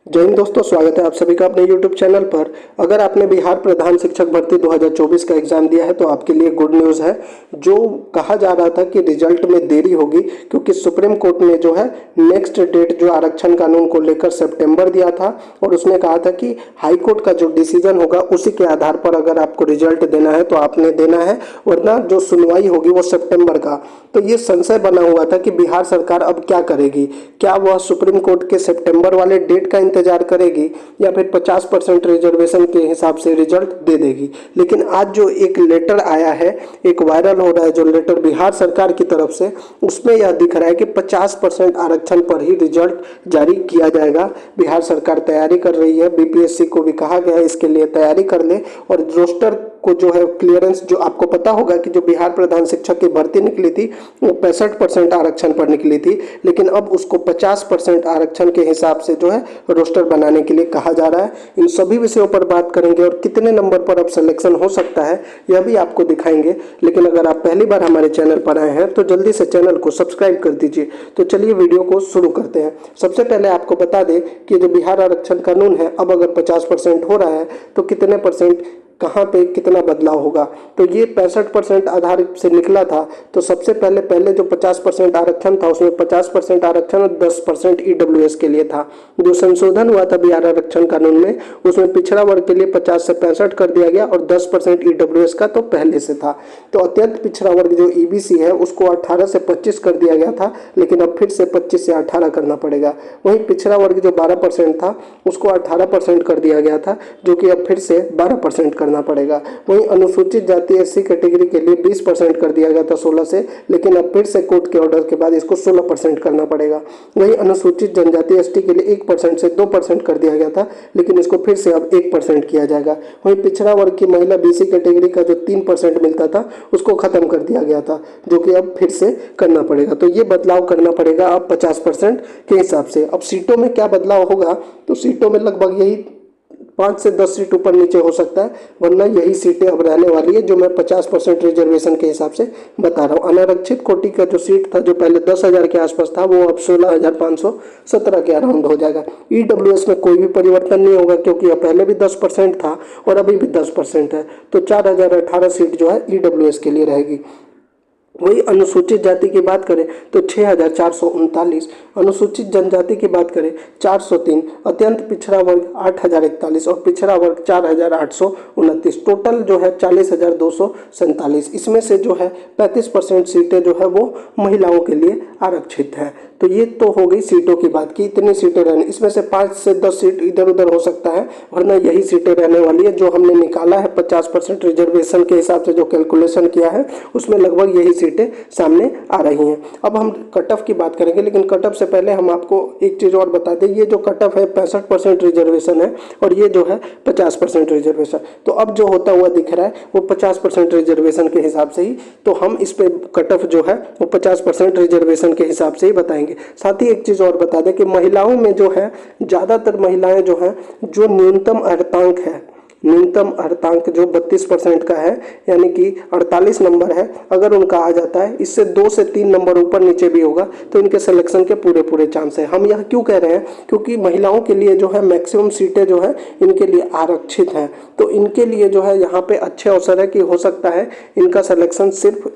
जय हिंद दोस्तों, स्वागत है आप सभी का अपने YouTube चैनल पर। अगर आपने बिहार प्रधान शिक्षक भर्ती 2024 का एग्ज़ाम दिया है तो आपके लिए गुड न्यूज़ है। जो कहा जा रहा था कि रिजल्ट में देरी होगी क्योंकि सुप्रीम कोर्ट ने जो है नेक्स्ट डेट जो आरक्षण कानून को लेकर सितंबर दिया था और उसने कहा था कि हाई कोर्ट का जो डिसीजन होगा उसी के आधार पर अगर आपको रिजल्ट देना है तो आपने देना है, वरना जो सुनवाई होगी वो सितंबर का। तो ये संशय बना हुआ था कि बिहार सरकार अब क्या करेगी, क्या वह सुप्रीम कोर्ट के सितंबर वाले डेट का इंतजार करेगी या फिर 50% रिजर्वेशन के हिसाब से रिजल्ट दे देगी। लेकिन आज जो एक लेटर आया है, एक वायरल हो रहा है जो लेटर बिहार सरकार की तरफ से, उसमें यह दिख रहा है कि 50% आरक्षण पर ही रिजल्ट जारी किया जाएगा। बिहार सरकार तैयारी कर रही है, बीपीएससी को भी कहा गया है इसके लिए तैयारी कर ले और रोस्टर को जो है क्लियरेंस, जो आपको पता होगा कि जो बिहार प्रधान शिक्षक की भर्ती निकली थी वो 65% आरक्षण पर निकली थी, लेकिन अब उसको 50% आरक्षण के हिसाब से जो है रोस्टर बनाने के लिए कहा जा रहा है। इन सभी विषयों पर बात करेंगे और कितने नंबर पर अब सिलेक्शन हो सकता है यह भी आपको दिखाएंगे। लेकिन अगर आप पहली बार हमारे चैनल पर आए हैं तो जल्दी से चैनल को सब्सक्राइब कर दीजिए। तो चलिए वीडियो को शुरू करते हैं। सबसे पहले आपको बता दें कि जो बिहार आरक्षण कानून है, अब अगर 50% हो रहा है तो कितने परसेंट, कहाँ पे कितना बदलाव होगा। तो ये 65% आधार से निकला था। तो सबसे पहले जो 50% आरक्षण था उसमें 50% आरक्षण और 10% ईडब्ल्यूएस के लिए था। जो संशोधन हुआ था बिहार आरक्षण कानून में, उसमें पिछड़ा वर्ग के लिए 50 से 65 कर दिया गया और 10% ईडब्ल्यूएस का तो पहले से था। तो अत्यंत पिछड़ा वर्ग जो ईबीसी है उसको 18 से 25 कर दिया गया था, लेकिन अब फिर से 25 से 18 करना पड़ेगा। वहीं पिछड़ा वर्ग जो 12% था उसको 18% कर दिया गया था, जो कि अब फिर से 12% करना पड़ेगा। वहीं अनुसूचित जाति एससी कैटेगरी के लिए 20% कर दिया गया था 16 से, लेकिन अब फिर से कोर्ट के ऑर्डर के बाद इसको 16% करना पड़ेगा। वहीं अनुसूचित जनजाति एसटी के लिए 1% से 2% कर दिया गया था, लेकिन इसको फिर से अब 1% किया जाएगा। वहीं पिछड़ा वर्ग की महिला बीसी कैटेगरी का जो 3% मिलता था उसको खत्म कर दिया गया था, जो कि अब फिर से करना पड़ेगा। तो ये बदलाव करना पड़ेगा अब 50% के हिसाब से। अब सीटों में क्या बदलाव होगा, तो सीटों में लगभग यही 5 से 10 सीट ऊपर नीचे हो सकता है, वरना यही सीटें अब रहने वाली है जो मैं 50% रिजर्वेशन के हिसाब से बता रहा हूँ। अनारक्षित कोटि का जो सीट था जो पहले 10,000 के आसपास था वो अब 16,517 के अराउंड हो जाएगा। ईडब्ल्यूएस में कोई भी परिवर्तन नहीं होगा क्योंकि अब पहले भी 10% था और अभी भी 10% है। तो 4,018 सीट जो है ईडब्ल्यूएस के लिए रहेगी। वही अनुसूचित जाति की बात करें तो 6,439, अनुसूचित जनजाति की बात करें 403, अत्यंत पिछड़ा वर्ग 8,041 और पिछड़ा वर्ग 4,829। टोटल जो है 40,247। इसमें से जो है 35% सीटें जो है वो महिलाओं के लिए आरक्षित है। तो ये तो हो गई सीटों की बात की, इतनी सीटें रहने, इसमें से 5 से 10 सीट इधर उधर हो सकता है, वरना यही सीटें रहने वाली है। जो हमने निकाला है 50% रिजर्वेशन के हिसाब से जो कैलकुलेशन किया है उसमें लगभग यही सीटें सामने आ रही हैं। अब हम कट ऑफ की बात करेंगे, लेकिन कट ऑफ से पहले हम आपको एक चीज़ और बता दें। ये जो कट ऑफ है 65% रिजर्वेशन है और ये जो है 50% रिजर्वेशन। तो अब जो होता हुआ दिख रहा है वो 50% रिजर्वेशन के हिसाब से ही, तो हम इस पे कट ऑफ जो है वो 50% रिजर्वेशन के हिसाब से ही बताएंगे। साथ ही एक चीज़ और बता दें कि महिलाओं में जो है ज़्यादातर महिलाएं जो हैं, जो न्यूनतम अर्हतांक है, न्यूनतम अर्हतांक जो 32% का है, यानी कि 48 नंबर है, अगर उनका आ जाता है, इससे 2 से 3 नंबर ऊपर नीचे भी होगा तो इनके सिलेक्शन के पूरे चांस है। हम यह क्यों कह रहे हैं, क्योंकि महिलाओं के लिए जो है मैक्सिमम सीटें जो है इनके लिए आरक्षित हैं। तो इनके लिए जो है यहाँ पे अच्छे अवसर है कि हो सकता है इनका सिलेक्शन सिर्फ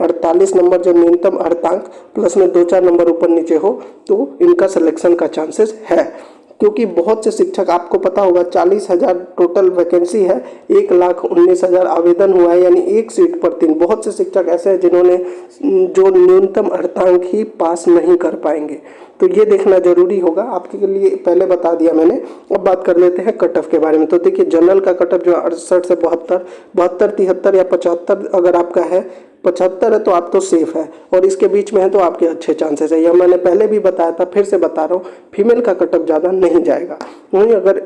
48 नंबर जो न्यूनतम अर्हतांक प्लस में 2-4 नंबर ऊपर नीचे हो तो इनका सिलेक्शन का चांसेस है। क्योंकि बहुत से शिक्षक, आपको पता होगा 40,000 टोटल वैकेंसी है, 1,19,000 आवेदन हुआ है, यानी एक सीट पर 3। बहुत से शिक्षक ऐसे हैं जिन्होंने जो न्यूनतम अर्हतांक ही पास नहीं कर पाएंगे। तो ये देखना जरूरी होगा, आपके लिए पहले बता दिया मैंने। अब बात कर लेते हैं कट ऑफ के बारे में। तो देखिए जनरल का कट ऑफ जो 68 से 72, 73 या 75 अगर आपका है, 75 है तो आप तो सेफ है, और इसके बीच में है तो आपके अच्छे चांसेस है। यह मैंने पहले भी बताया था, फिर से बता रहा हूँ, फीमेल का कट ऑफ ज़्यादा नहीं जाएगा। वहीं अगर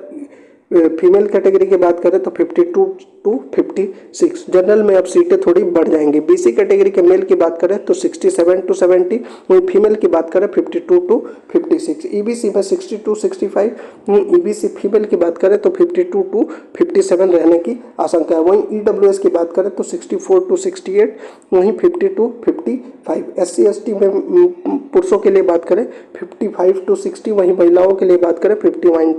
फीमेल कैटेगरी की बात करें तो 52 टू 56। जनरल में अब सीटें थोड़ी बढ़ जाएंगी। बीसी कैटेगरी के मेल की बात करें तो 67 टू 70, वहीं फीमेल की बात करें 52 टू 56। ईबीसी में 60 टू 65, ईबीसी फीमेल की बात करें तो 52 टू 57 रहने की आशंका है। वहीं ईडब्ल्यूएस की बात करें तो 64 टू 68, वहीं 50 टू 55। एससी एसटी में पुरुषों के लिए बात करें 55 टू 60, वहीं महिलाओं के लिए बात करें 51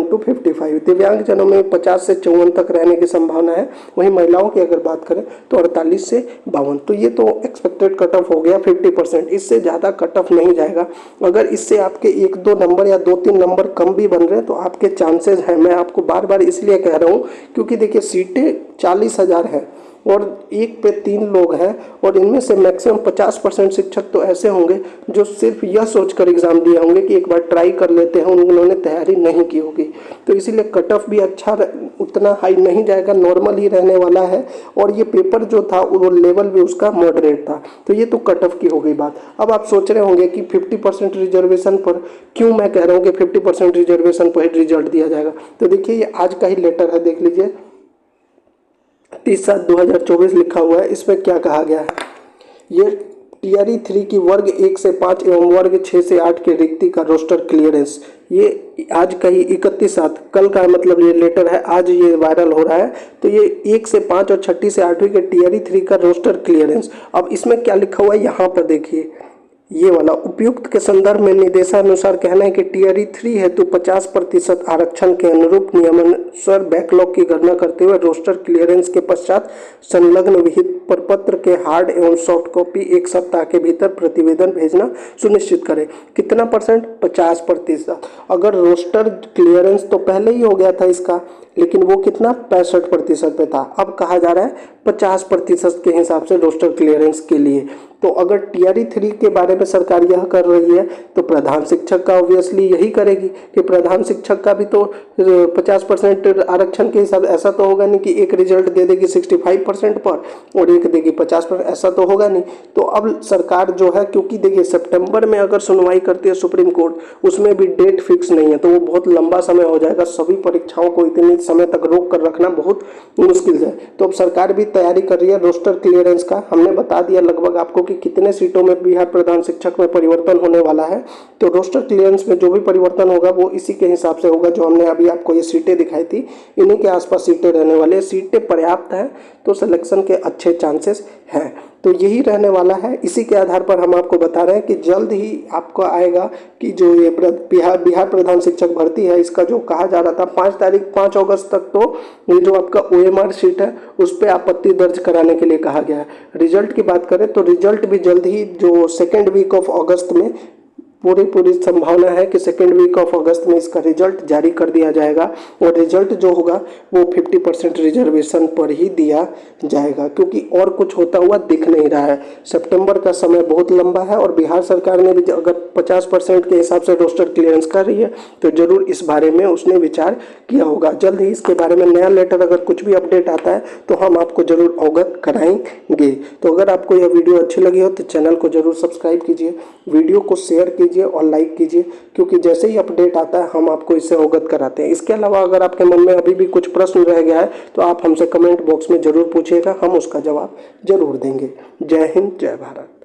टू 55। दिव्यांग जनों में 50 से 54 तक रहने की संभावना है। वहीं महिलाओं की अगर बात करें तो 48 से 52। तो ये तो एक्सपेक्टेड कट ऑफ हो गया 50%, इससे ज़्यादा कट ऑफ नहीं जाएगा। अगर इससे आपके 1-2 नंबर या 2-3 नंबर कम भी बन रहे हैं तो आपके चांसेस हैं। मैं आपको बार बार इसलिए कह रहा हूँ क्योंकि देखिए सीटें 40,000 हैं और 1 पे 3 लोग हैं, और इनमें से मैक्सिमम 50% शिक्षक तो ऐसे होंगे जो सिर्फ यह सोचकर एग्ज़ाम दिए होंगे कि एक बार ट्राई कर लेते हैं, उन्होंने तैयारी नहीं की होगी। तो इसीलिए कट ऑफ भी अच्छा उतना हाई नहीं जाएगा, नॉर्मल ही रहने वाला है। और ये पेपर जो था वो लेवल भी उसका मॉडरेट था। तो ये तो कट ऑफ की हो गई बात। अब आप सोच रहे होंगे कि 50% रिजर्वेशन पर क्यों मैं कह रहा हूँ कि 50% रिजर्वेशन पर ही रिजल्ट दिया जाएगा। तो देखिए ये आज का ही लेटर है, देख लीजिए 30/7/2024 लिखा हुआ है। इसमें क्या कहा गया है, ये टीआरई 3 की वर्ग 1 से 5 एवं वर्ग 6 से 8 के रिक्ति का रोस्टर क्लियरेंस, ये आज का ही 31/7 कल का मतलब ये लेटर है, आज ये वायरल हो रहा है। तो ये 1 से 5 और 6 से 8वीं के टीआरई 3 का रोस्टर क्लियरेंस। अब इसमें क्या लिखा हुआ है यहाँ पर देखिए, ये वाला उपयुक्त के संदर्भ में निर्देशानुसार कहना है कि टीआरई 3 हेतु 50% आरक्षण के अनुरूप नियमानुसार बैकलॉग की गणना करते हुए रोस्टर क्लियरेंस के पश्चात संलग्न विहित प्रपत्र के हार्ड एवं सॉफ्ट कॉपी 1 सप्ताह के भीतर प्रतिवेदन भेजना सुनिश्चित करें। कितना परसेंट? 50%। अगर रोस्टर क्लियरेंस तो पहले ही हो गया था इसका, लेकिन वो कितना 65% पे था, अब कहा जा रहा है 50% के हिसाब से रोस्टर क्लियरेंस के लिए। तो अगर टीआरई 3 के बारे में सरकार यह कर रही है तो प्रधान शिक्षक का ऑब्वियसली यही करेगी कि प्रधान शिक्षक का भी तो 50% आरक्षण के हिसाब, ऐसा तो होगा नहीं कि एक रिजल्ट दे देगी 65% पर और एक देगी 50%, ऐसा तो होगा नहीं। तो अब सरकार जो है, क्योंकि देखिए सितंबर में अगर सुनवाई करती है सुप्रीम कोर्ट, उसमें भी डेट फिक्स नहीं है, तो वो बहुत लंबा समय हो जाएगा। सभी परीक्षाओं को इतनी समय तक रोक कर रखना बहुत मुश्किल है। तो अब सरकार भी तैयारी कर रही है रोस्टर क्लियरेंस का। हमने बता दिया लगभग आपको कि कितने सीटों में बिहार प्रधान शिक्षक में परिवर्तन होने वाला है। तो रोस्टर क्लियरेंस में जो भी परिवर्तन होगा वो इसी के हिसाब से होगा। जो हमने अभी आपको ये सीटें दिखाई थी, इन्हीं के आसपास सीटें रहने वाले हैं। सीटें पर्याप्त हैं तो सिलेक्शन के अच्छे चांसेस हैं। तो यही रहने वाला है। इसी के आधार पर हम आपको बता रहे हैं कि जल्द ही आपको आएगा कि जो ये बिहार प्रधान शिक्षक भर्ती है, इसका जो कहा जा रहा था 5 अगस्त तक, तो ये जो आपका OMR शीट है उस पर आपत्ति दर्ज कराने के लिए कहा गया है। रिजल्ट की बात करें तो रिजल्ट भी जल्द ही जो 2nd वीक ऑफ अगस्त में पूरी संभावना है कि 2nd वीक ऑफ अगस्त में इसका रिजल्ट जारी कर दिया जाएगा। और रिजल्ट जो होगा वो 50% रिजर्वेशन पर ही दिया जाएगा, क्योंकि और कुछ होता हुआ दिख नहीं रहा है। सितंबर का समय बहुत लंबा है और बिहार सरकार ने भी अगर 50% के हिसाब से रोस्टर क्लियरेंस कर रही है तो जरूर इस बारे में उसने विचार किया होगा। जल्द ही इसके बारे में नया लेटर, अगर कुछ भी अपडेट आता है तो हम आपको जरूर अवगत कराएंगे। तो अगर आपको यह वीडियो अच्छी लगी हो तो चैनल को जरूर सब्सक्राइब कीजिए, वीडियो को शेयर कीजिए और लाइक कीजिए, क्योंकि जैसे ही अपडेट आता है हम आपको इससे अवगत कराते हैं। इसके अलावा अगर आपके मन में अभी भी कुछ प्रश्न रह गया है तो आप हमसे कमेंट बॉक्स में जरूर पूछिएगा, हम उसका जवाब जरूर देंगे। जय हिंद, जय भारत।